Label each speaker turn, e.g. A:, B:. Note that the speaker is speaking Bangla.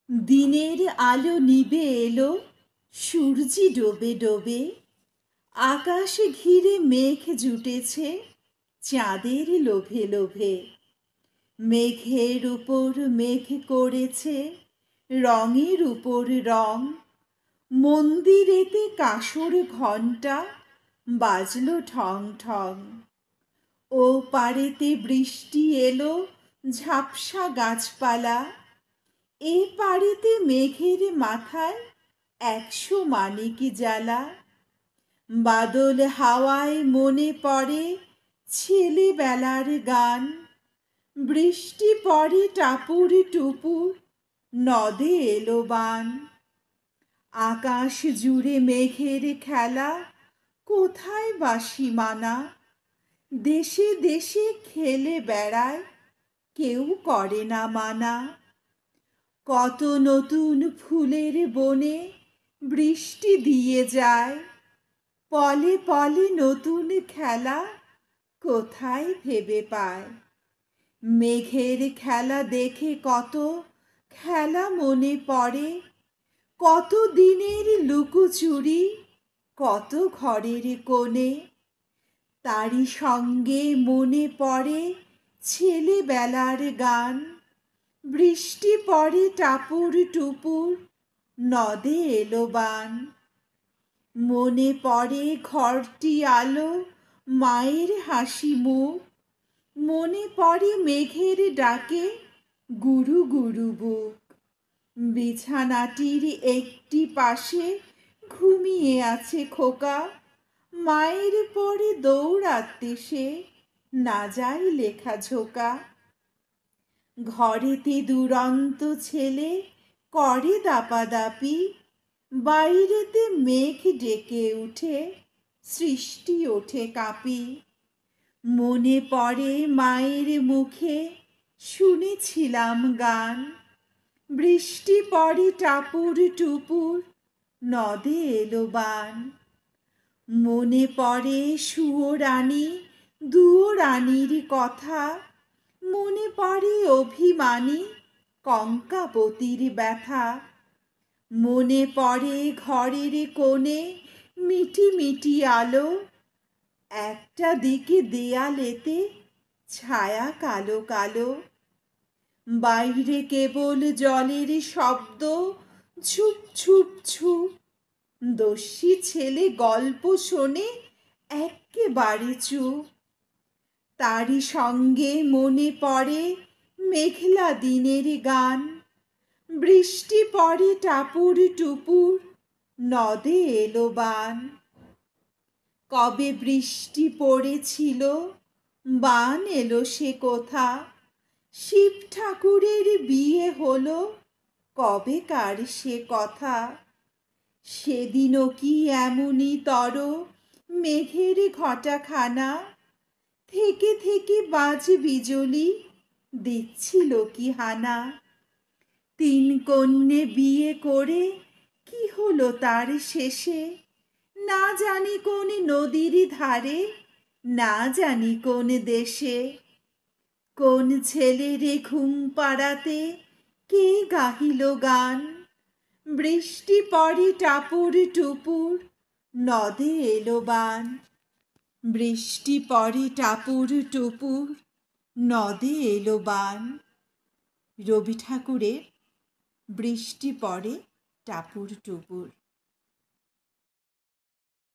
A: দিনের আলো নিবে এলো, সূর্যি ডোবে ডোবে। আকাশ ঘিরে মেঘ জুটেছে চাঁদের লোভে লোভে। মেঘের উপর মেঘ করেছে রঙের উপর রং। মন্দিরেতে কাসর ঘণ্টা বাজলো ঠং ঠং। ও পারেতে বৃষ্টি এলো ঝাপসা গাছপালা। এ পারেতে মেঘের মাথায় ১০০ মানিক জ্বালা। বাদল হাওয়ায় মনে পড়ে ছেলেবেলার গান। বৃষ্টি পড়ে টাপুর টুপুর, নদে এলো বান। আকাশ জুড়ে মেঘের খেলা, কোথায় বাঁশি মানা। দেশে দেশে খেলে বেড়ায়, কেউ করে না মানা। কত নতুন ফুলের বনে বৃষ্টি দিয়ে যায়। পলে পলে নতুন খেলা, কোথায় ভেবে পায়। মেঘের খেলা দেখে কত খেলা মনে পড়ে। কত দিনের লুকোচুরি, কত ঘরের কোণে। তারই সঙ্গে মনে পড়ে ছেলেবেলার গান। বৃষ্টি পড়ে টাপুর টুপুর, নদে এলো বান। মনে পড়ে ঘরটি আলো, মায়ের হাসি মুখ। মনে পড়ে মেঘের ডাকে গুরু গুরু বুক। বিছানাটির একটি পাশে ঘুমিয়ে আছে খোকা। মায়ের পরে দৌড়াতে সে না যায় লেখা ঝোকা। ঘরেতে দুরন্ত ছেলে করে দাপাদাপি। বাইরেতে মেঘ ডেকে উঠে সৃষ্টি ওঠে কাঁপি। মনে পড়ে মায়ের মুখে শুনেছিলাম গান। বৃষ্টি পড়ে টাপুর টুপুর, নদে এলো বান। মনে পড়ে সুয়োরানী দুয়োরানীর কথা। মনে পড়ে অভিমানী কঙ্কাবতীর ব্যথা। মনে পড়ে ঘরের কোণে মিটি মিটি আলো। একটা দিকে দেয়ালেতে ছায়া কালো কালো। বাইরে কেবল জলের শব্দ, ছুপ ছুপ ছুপ। দস্যি ছেলে গল্প শোনে এক্কেবারে চুপ। তারই সঙ্গে মনে পড়ে মেঘলা দিনের গান। বৃষ্টি পড়ে টাপুর টুপুর, নদে এলো বান। কবে বৃষ্টি পড়েছিল, বান এলো সে কোথা। শিব ঠাকুরের বিয়ে হলো, কবেকার সে কথা। সেদিনও কি এমনই তর মেঘের ঘটাখানা। থেকে থেকে বাজ বিজুলি দিচ্ছিল কি হানা। ৩ কন্যে বিয়ে করে কি হলো তার শেষে। না জানি কোন নদীর ধারে, না জানি কোন দেশে। কোন ছেলেরে ঘুম পাড়াতে কে গাহিল গান। বৃষ্টি পড়ে টাপুর টুপুর, নদে এলো বান। বৃষ্টি পড়ে টাপুর টুপুর, নদে এলো বান। রবি ঠাকুরের বৃষ্টি পড়ে টাপুর টুপুর।